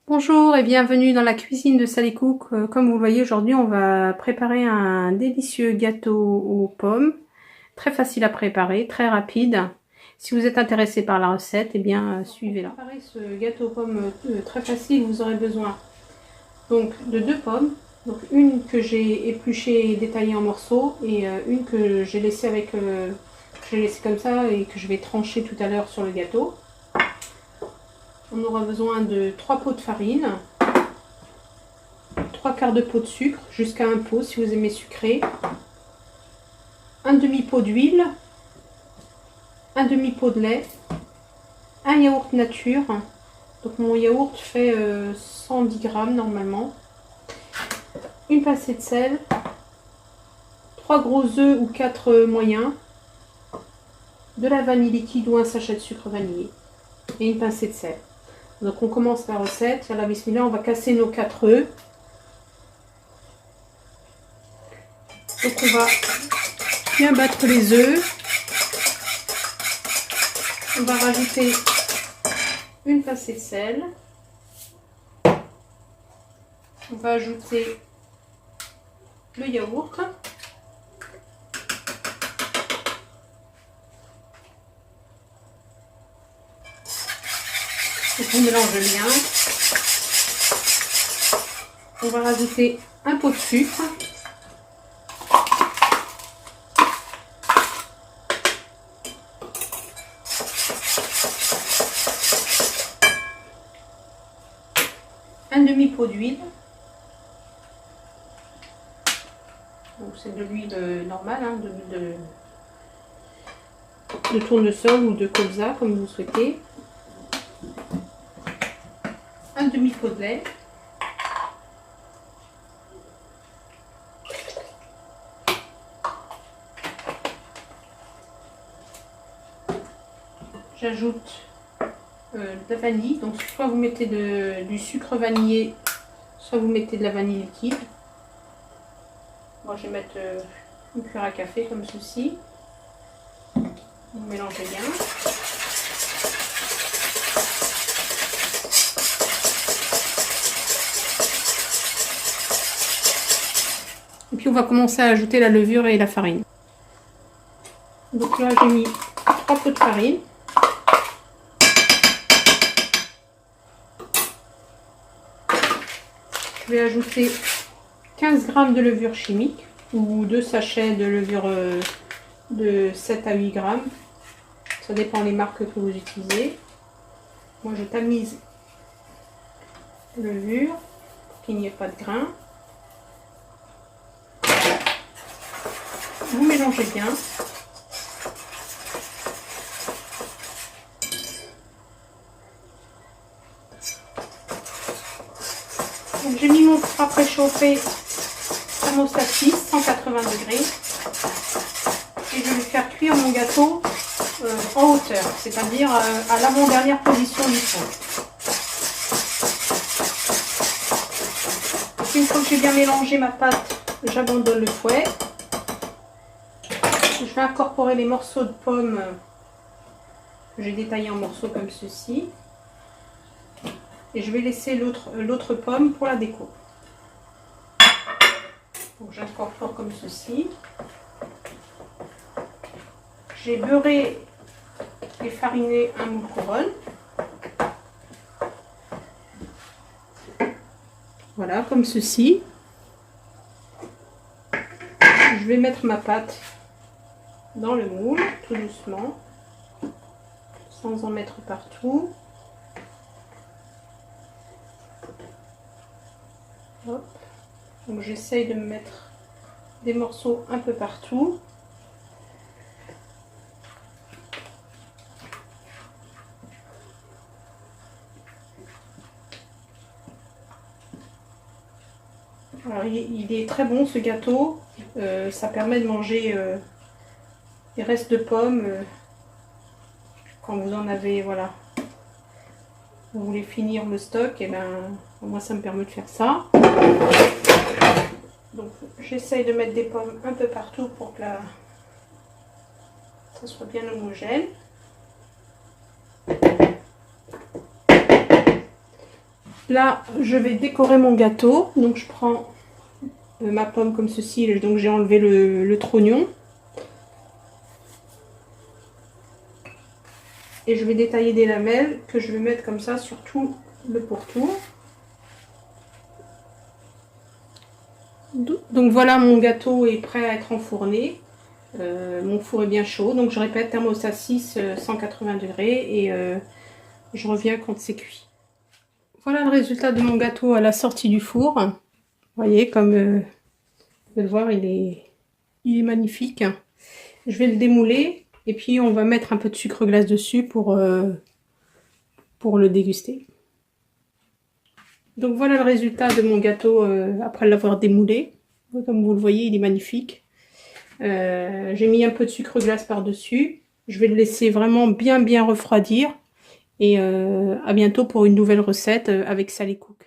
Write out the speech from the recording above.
Bonjour et bienvenue dans la cuisine de Sally Cook. Comme vous le voyez aujourd'hui, on va préparer un délicieux gâteau aux pommes. Très facile à préparer, très rapide. Si vous êtes intéressé par la recette, eh bien suivez-la. Pour préparer ce gâteau aux pommes très facile, vous aurez besoin donc de 2 pommes. Donc une que j'ai épluchée et détaillée en morceaux et une que j'ai laissée comme ça et que je vais trancher tout à l'heure sur le gâteau. On aura besoin de 3 pots de farine, 3/4 de pot de sucre, jusqu'à un pot si vous aimez sucré, un demi-pot d'huile, un demi-pot de lait, un yaourt nature. Donc mon yaourt fait 110 grammes normalement, une pincée de sel, 3 gros œufs ou 4 moyens, de la vanille liquide ou un sachet de sucre vanillé et une pincée de sel. Donc on commence la recette. À la bismillah, on va casser nos 4 œufs. Donc on va bien battre les œufs. On va rajouter une pincée de sel. On va ajouter le yaourt. Donc on mélange bien. On va rajouter un pot de sucre. Un demi-pot d'huile. Donc c'est de l'huile normale, hein, de tournesol ou de colza comme vous souhaitez. Un demi-pot de lait. J'ajoute de la vanille. Donc soit vous mettez du sucre vanillé, soit vous mettez de la vanille liquide. Moi je vais mettre une cuillère à café comme ceci. Vous mélangez bien. Et puis on va commencer à ajouter la levure et la farine. Donc là j'ai mis 3 pots de farine. Je vais ajouter 15 g de levure chimique ou 2 sachets de levure de 7 à 8 grammes. Ça dépend des marques que vous utilisez. Moi je tamise levure pour qu'il n'y ait pas de grains. Vous mélangez bien. J'ai mis mon four à préchauffer à thermostat 6, 180 degrés. Et je vais faire cuire mon gâteau en hauteur, c'est-à-dire à l'avant-dernière position du four. Une fois que j'ai bien mélangé ma pâte, j'abandonne le fouet. Je vais incorporer les morceaux de pommes que j'ai détaillés en morceaux comme ceci. Et je vais laisser l'autre pomme pour la déco. Donc j'incorpore comme ceci. J'ai beurré et fariné un moule couronne. Voilà, comme ceci. Je vais mettre ma pâte dans le moule, tout doucement, sans en mettre partout. Hop. Donc j'essaye de me mettre des morceaux un peu partout. Alors il est très bon ce gâteau, ça permet de manger les restes de pommes quand vous en avez, voilà. Vous voulez finir le stock, et ben moi ça me permet de faire ça. Donc j'essaye de mettre des pommes un peu partout pour que ça soit bien homogène. Là, je vais décorer mon gâteau. Donc, je prends ma pomme comme ceci. Donc, j'ai enlevé le trognon. Et je vais détailler des lamelles que je vais mettre comme ça sur tout le pourtour. Donc voilà, mon gâteau est prêt à être enfourné. Mon four est bien chaud. Donc je répète, thermostat 6, 180 degrés. Et je reviens quand c'est cuit. Voilà le résultat de mon gâteau à la sortie du four. Vous voyez, comme vous pouvez le voir, il est magnifique. Je vais le démouler. Et puis on va mettre un peu de sucre glace dessus pour le déguster. Donc voilà le résultat de mon gâteau après l'avoir démoulé. Comme vous le voyez, il est magnifique. J'ai mis un peu de sucre glace par-dessus. Je vais le laisser vraiment bien refroidir. Et à bientôt pour une nouvelle recette avec Sally Cook.